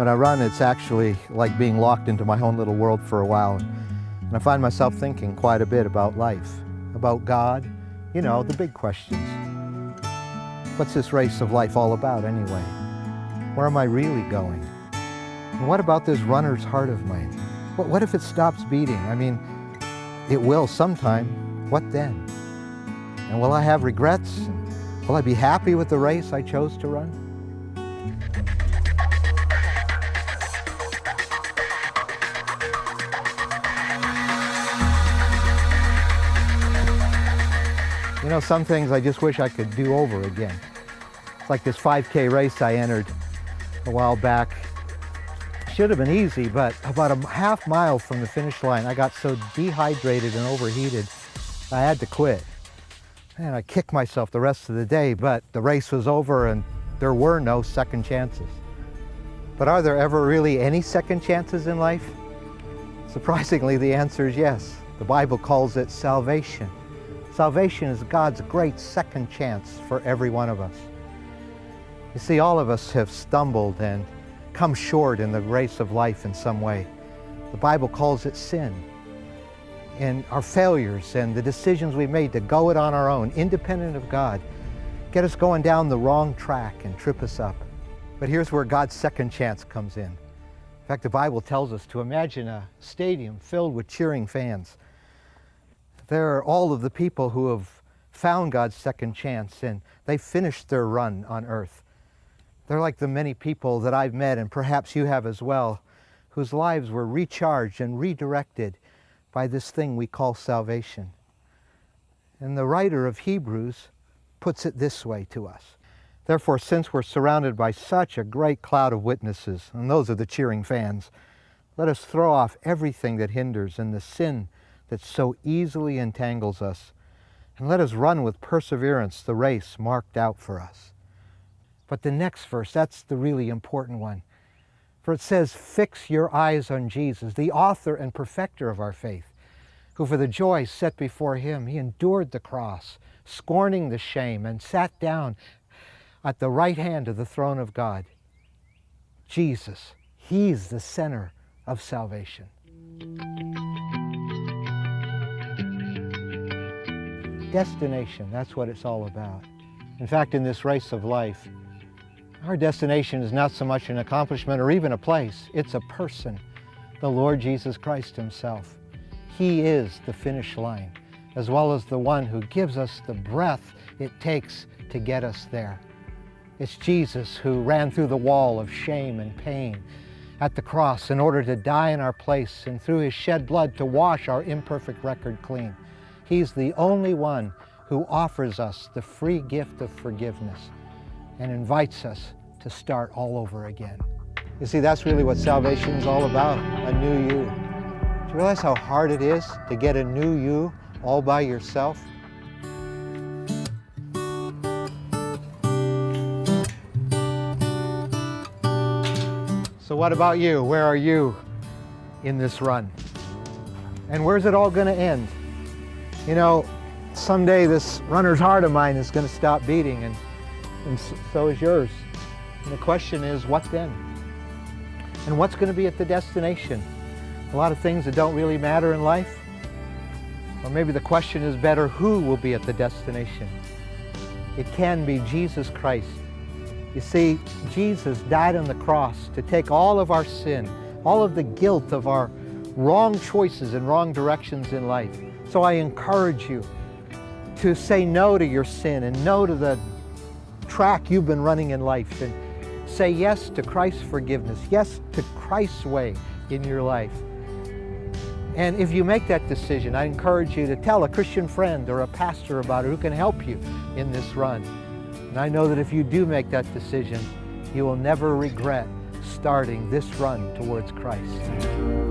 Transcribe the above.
When I run, it's actually like being locked into my own little world for a while. And I find myself thinking quite a bit about life, about God, you know, the big questions. What's this race of life all about anyway? Where am I really going? And what about this runner's heart of mine? What if it stops beating? I mean, it will sometime. What then? And will I have regrets? Will I be happy with the race I chose to run? You know, some things I just wish I could do over again. It's like this 5K race I entered a while back. Should have been easy, but about a half mile from the finish line, I got so dehydrated and overheated, I had to quit. And I kicked myself the rest of the day, but the race was over and there were no second chances. But are there ever really any second chances in life? Surprisingly, the answer is yes. The Bible calls it salvation. Salvation is God's great second chance for every one of us. You see, all of us have stumbled and come short in the race of life in some way. The Bible calls it sin. And our failures and the decisions we've made to go it on our own, independent of God, get us going down the wrong track and trip us up. But here's where God's second chance comes in. In fact, the Bible tells us to imagine a stadium filled with cheering fans. There are all of the people who have found God's second chance and they finished their run on earth. They're like the many people that I've met, and perhaps you have as well, whose lives were recharged and redirected by this thing we call salvation. And the writer of Hebrews puts it this way to us. Therefore, since we're surrounded by such a great cloud of witnesses, and those are the cheering fans, let us throw off everything that hinders and the sin that so easily entangles us, and let us run with perseverance the race marked out for us. But the next verse, that's the really important one. For it says, fix your eyes on Jesus, the author and perfecter of our faith, who for the joy set before him, he endured the cross, scorning the shame, and sat down at the right hand of the throne of God. Jesus, he's the center of salvation. Destination, that's what it's all about. In fact, in this race of life, our destination is not so much an accomplishment or even a place, it's a person, the Lord Jesus Christ himself. He is the finish line, as well as the one who gives us the breath it takes to get us there. It's Jesus who ran through the wall of shame and pain at the cross in order to die in our place, and through his shed blood to wash our imperfect record clean. He's the only one who offers us the free gift of forgiveness and invites us to start all over again. You see, that's really what salvation is all about, a new you. Do you realize how hard it is to get a new you all by yourself? So what about you? Where are you in this run? And where's it all going to end? You know, someday this runner's heart of mine is going to stop beating, and so is yours. And the question is, what then? And what's going to be at the destination? A lot of things that don't really matter in life? Or maybe the question is better, who will be at the destination? It can be Jesus Christ. You see, Jesus died on the cross to take all of our sin, all of the guilt of our wrong choices and wrong directions in life. So I encourage you to say no to your sin and no to the track you've been running in life, and say yes to Christ's forgiveness, yes to Christ's way in your life. And if you make that decision, I encourage you to tell a Christian friend or a pastor about it who can help you in this run. And I know that if you do make that decision, you will never regret starting this run towards Christ.